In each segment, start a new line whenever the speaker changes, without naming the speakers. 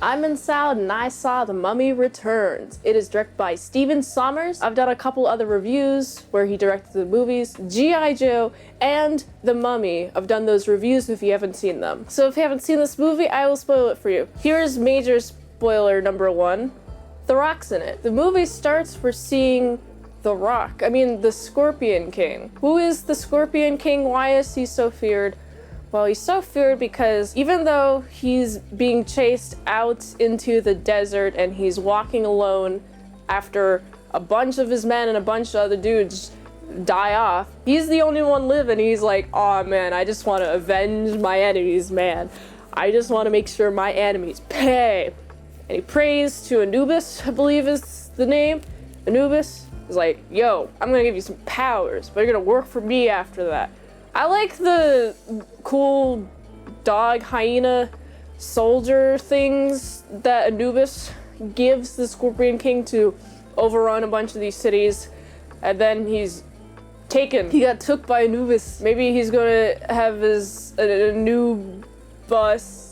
I'm in Salad and I saw The Mummy Returns. It is directed by Steven Sommers. I've done a couple other reviews where he directed the movies, G.I. Joe and The Mummy. I've done those reviews if you haven't seen them. So if you haven't seen this movie, I will spoil it for you. Here's major spoiler number one. The Rock's in it. The movie starts, we're seeing The Rock. The Scorpion King. Who is the Scorpion King? Why is he so feared? Well, he's so feared because even though he's being chased out into the desert and he's walking alone after a bunch of his men and a bunch of other dudes die off, he's the only one living. He's like, oh man, I just want to avenge my enemies, man. I just want to make sure my enemies pay. And he prays to Anubis, I believe is the name. Anubis is like, yo, I'm gonna give you some powers, but you're gonna work for me after that. I like the cool dog, hyena, soldier things that Anubis gives the Scorpion King to overrun a bunch of these cities, and then he's taken. He got took by Anubis. Maybe he's gonna have a new bus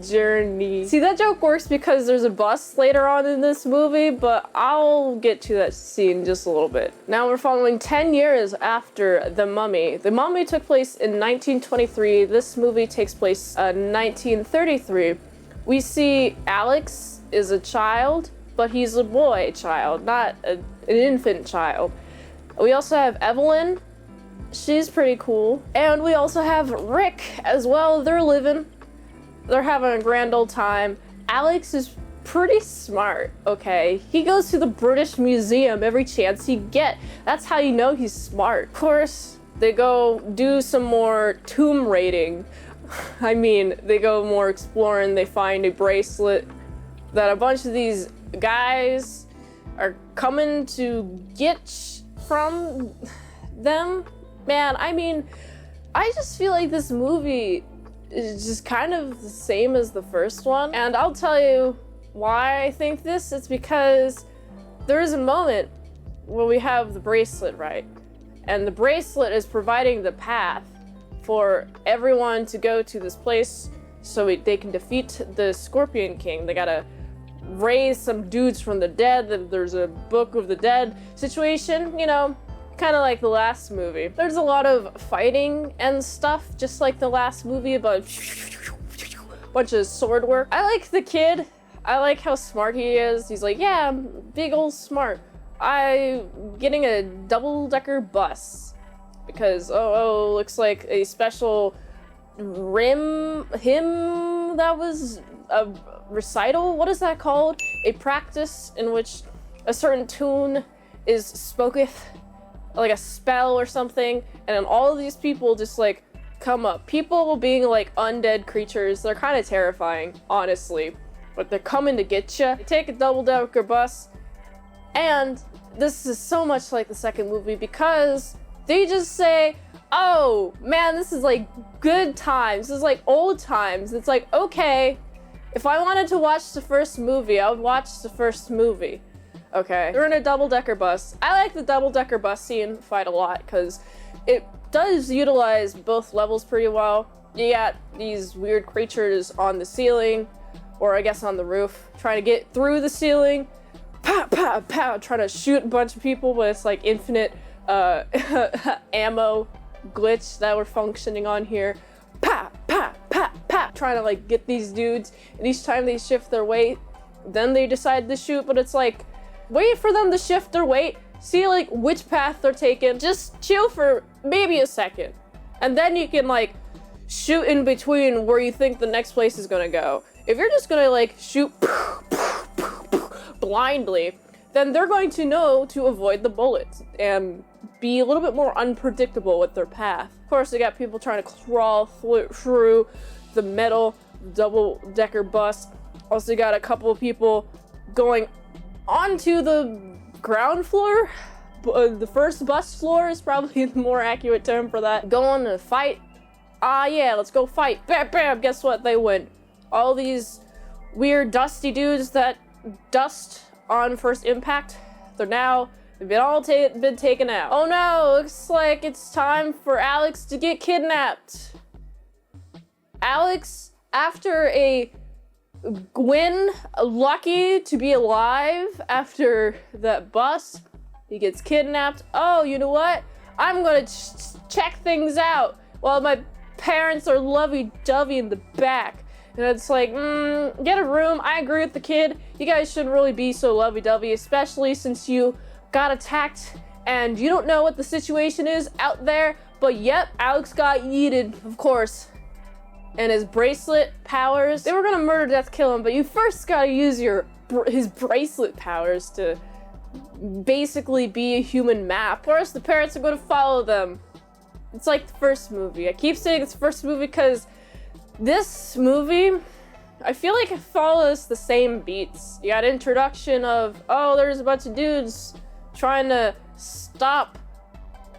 journey. See, that joke works because there's a bus later on in this movie, but I'll get to that scene just a little bit. Now we're following 10 years after The Mummy. The Mummy took place in 1923. This movie takes place in 1933. We see Alex is a child, but he's a boy child, not an infant child. We also have Evelyn. She's pretty cool. And we also have Rick as well. They're having a grand old time. Alex is pretty smart, okay? He goes to the British Museum every chance he get. That's how you know he's smart. Of course, they go do some more tomb raiding. They go more exploring. They find a bracelet that a bunch of these guys are coming to get from them. Man, I just feel like this movie is just kind of the same as the first one. And I'll tell you why I think this. It's because there is a moment where we have the bracelet, right? And the bracelet is providing the path for everyone to go to this place so they can defeat the Scorpion King. They gotta raise some dudes from the dead. There's a Book of the Dead situation, kind of like the last movie. There's a lot of fighting and stuff, just like the last movie, about bunch of sword work. I like the kid. I like how smart he is. He's like, yeah, I'm big old smart. I'm getting a double-decker bus because, looks like a special hymn that was a recital. What is that called? A practice in which a certain tune is spoketh, like a spell or something, and then all of these people just like come up. People being like undead creatures, they're kind of terrifying, honestly, but they're coming to get you. They take a double-decker bus, and this is so much like the second movie because they just say, oh man, this is like good times, this is like old times. It's like, okay, if I wanted to watch the first movie, I would watch the first movie. Okay, they're in a double-decker bus. I like the double-decker bus scene fight a lot because it does utilize both levels pretty well. You got these weird creatures on the ceiling, or I guess on the roof, trying to get through the ceiling. Pow, pow, pow, trying to shoot a bunch of people, but it's like infinite ammo glitch that we're functioning on here. Pow, pow, pow, pow, trying to like get these dudes, and each time they shift their weight, then they decide to shoot, but it's like, wait for them to shift their weight, see like which path they're taking, just chill for maybe a second, and then you can like shoot in between where you think the next place is gonna go. If you're just gonna like shoot blindly, then they're going to know to avoid the bullets and be a little bit more unpredictable with their path. Of course, they got people trying to crawl through the metal double-decker bus. Also got a couple of people going onto the ground floor. The first bus floor is probably the more accurate term for that. Going to fight. Yeah, let's go fight. Bam, bam, guess what? They win. All these weird dusty dudes that dust on first impact, they've been taken out. Oh no, looks like it's time for Alex to get kidnapped. Alex, after a Gwyn, lucky to be alive after that bus. He gets kidnapped. Oh, you know what? I'm gonna check things out while my parents are lovey-dovey in the back. And it's like, get a room. I agree with the kid. You guys shouldn't really be so lovey-dovey, especially since you got attacked and you don't know what the situation is out there. But yep, Alex got yeeted, of course. And his bracelet powers, they were gonna murder, death, kill him, but you first gotta use his bracelet powers to basically be a human map. Of course, the parents are gonna follow them. It's like the first movie. I keep saying it's the first movie because this movie, I feel like it follows the same beats. You got introduction of, oh, there's a bunch of dudes trying to stop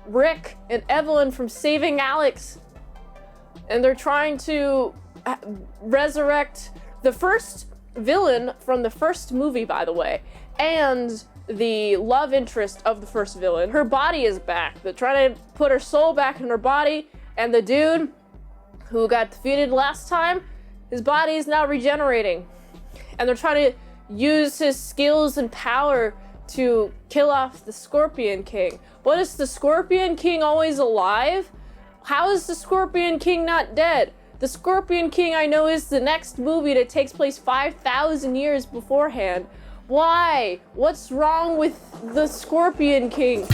Rick and Evelyn from saving Alex. And they're trying to resurrect the first villain from the first movie, by the way, and the love interest of the first villain. Her body is back. They're trying to put her soul back in her body, and the dude who got defeated last time, his body is now regenerating. And they're trying to use his skills and power to kill off the Scorpion King. But is the Scorpion King always alive? How is the Scorpion King not dead? The Scorpion King, I know, is the next movie that takes place 5,000 years beforehand. Why? What's wrong with the Scorpion King?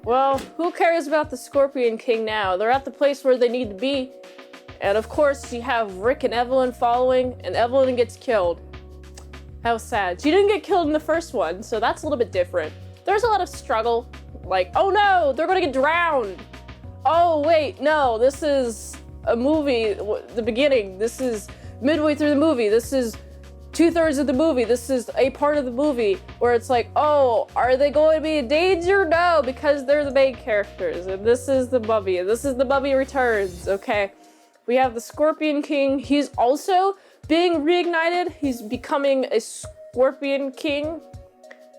Well, who cares about the Scorpion King now? They're at the place where they need to be. And of course, you have Rick and Evelyn following, and Evelyn gets killed. How sad. She didn't get killed in the first one, so that's a little bit different. There's a lot of struggle. Like, oh no, they're gonna get drowned. Oh wait, no, this is a movie, the beginning. This is midway through the movie. This is 2/3 of the movie. This is a part of the movie where it's like, oh, are they going to be in danger? No, because they're the main characters. And this is the Mummy. And this is the Mummy Returns, okay? We have the Scorpion King. He's also being reignited. He's becoming a Scorpion King.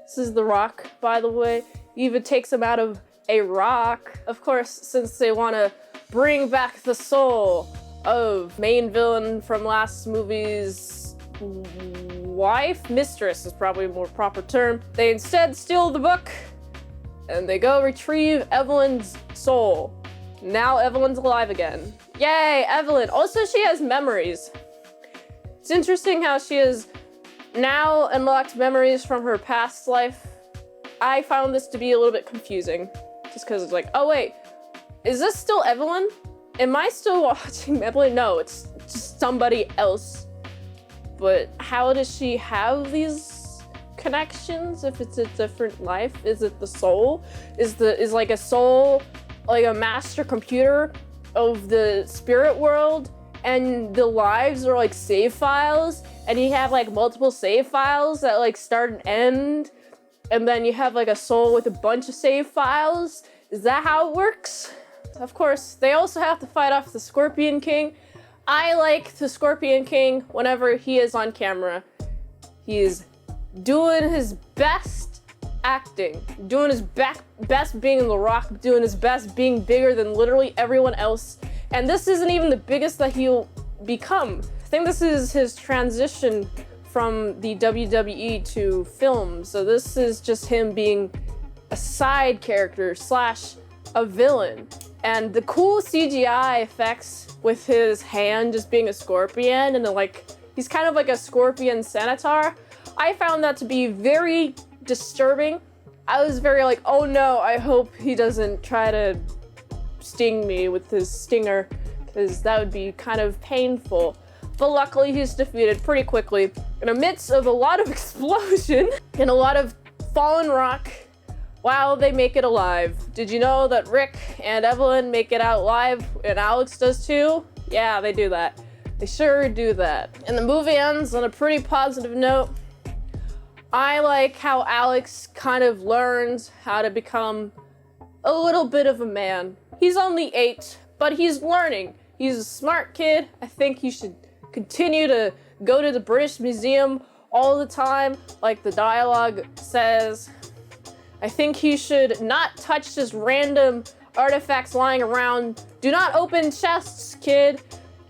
This is the Rock, by the way. He even takes him out of a rock. Of course, since they want to bring back the soul of main villain from last movie's wife, mistress is probably a more proper term. They instead steal the book and they go retrieve Evelyn's soul. Now Evelyn's alive again. Yay, Evelyn. Also, she has memories. It's interesting how she has now unlocked memories from her past life. I found this to be a little bit confusing. Just because it's like, oh wait, is this still Evelyn? Am I still watching Evelyn? No, it's just somebody else. But how does she have these connections if it's a different life? Is it the soul? Is like a soul like a master computer of the spirit world, and the lives are like save files, and you have like multiple save files that like start and end? And then you have like a soul with a bunch of save files. Is that how it works? Of course, they also have to fight off the Scorpion King. I like the Scorpion King whenever he is on camera. He is doing his best acting, doing his best being The Rock, doing his best being bigger than literally everyone else. And this isn't even the biggest that he'll become. I think this is his transition from the WWE to film. So this is just him being a side character / a villain. And the cool CGI effects with his hand just being a scorpion, and then like he's kind of like a scorpion centaur. I found that to be very disturbing. I was very like, oh no, I hope he doesn't try to sting me with his stinger, because that would be kind of painful. But luckily he's defeated pretty quickly. In the midst of a lot of explosion and a lot of fallen rock, wow, they make it alive. Did you know that Rick and Evelyn make it out alive, and Alex does too? Yeah, they do that. They sure do that. And the movie ends on a pretty positive note. I like how Alex kind of learns how to become a little bit of a man. He's only 8, but he's learning. He's a smart kid. I think he should continue to go to the British Museum all the time, like the dialogue says. I think he should not touch just random artifacts lying around. Do not open chests, kid.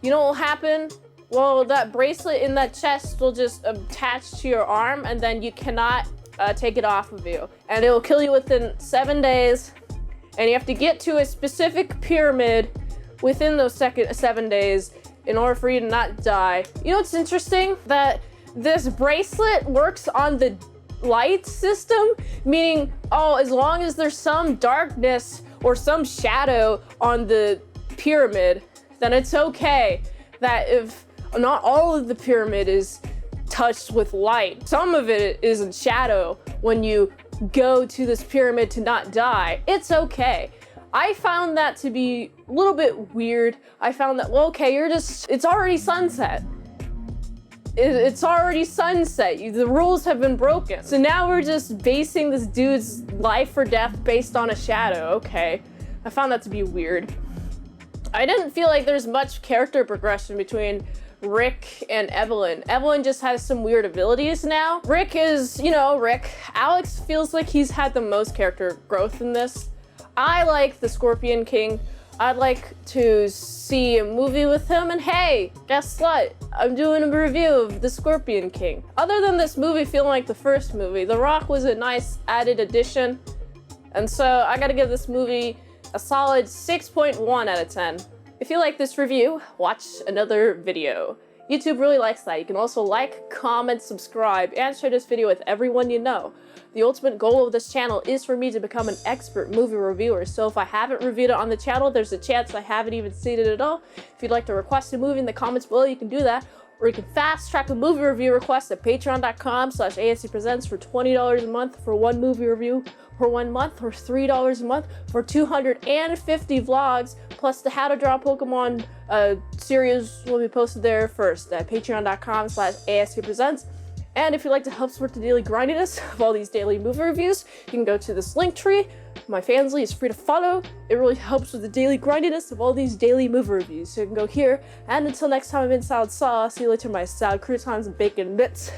You know what will happen? Well, that bracelet in that chest will just attach to your arm, and then you cannot take it off of you. And it will kill you within 7 days, and you have to get to a specific pyramid within those 7 days in order for you to not die. You know what's interesting? That this bracelet works on the light system, meaning, oh, as long as there's some darkness or some shadow on the pyramid, then it's okay. That if not all of the pyramid is touched with light, some of it is in shadow when you go to this pyramid to not die, it's okay. I found that to be a little bit weird. I found that, well, okay, it's already sunset. It's already sunset. The rules have been broken. So now we're just basing this dude's life or death based on a shadow. Okay. I found that to be weird. I didn't feel like there's much character progression between Rick and Evelyn. Evelyn just has some weird abilities now. Rick is, you know, Rick. Alex feels like he's had the most character growth in this. I like the Scorpion King. I'd like to see a movie with him, and hey, guess what? I'm doing a review of The Scorpion King. Other than this movie feeling like the first movie, The Rock was a nice added addition, and so I gotta give this movie a solid 6.1 out of 10. If you like this review, watch another video. YouTube really likes that. You can also like, comment, subscribe, and share this video with everyone you know. The ultimate goal of this channel is for me to become an expert movie reviewer, so if I haven't reviewed it on the channel, there's a chance I haven't even seen it at all. If you'd like to request a movie in the comments below, you can do that, or you can fast track a movie review request at patreon.com/ASCpresents for $20 a month for one movie review for 1 month, or $3 a month for 250 vlogs, plus the How to Draw Pokemon series will be posted there first at patreon.com/ASCpresents. And if you'd like to help support the daily grindiness of all these daily movie reviews, you can go to this link tree. My Fansly is free to follow. It really helps with the daily grindiness of all these daily movie reviews. So you can go here. And until next time, I'm in Salad Sauce. See you later, my salad croutons and bacon bits.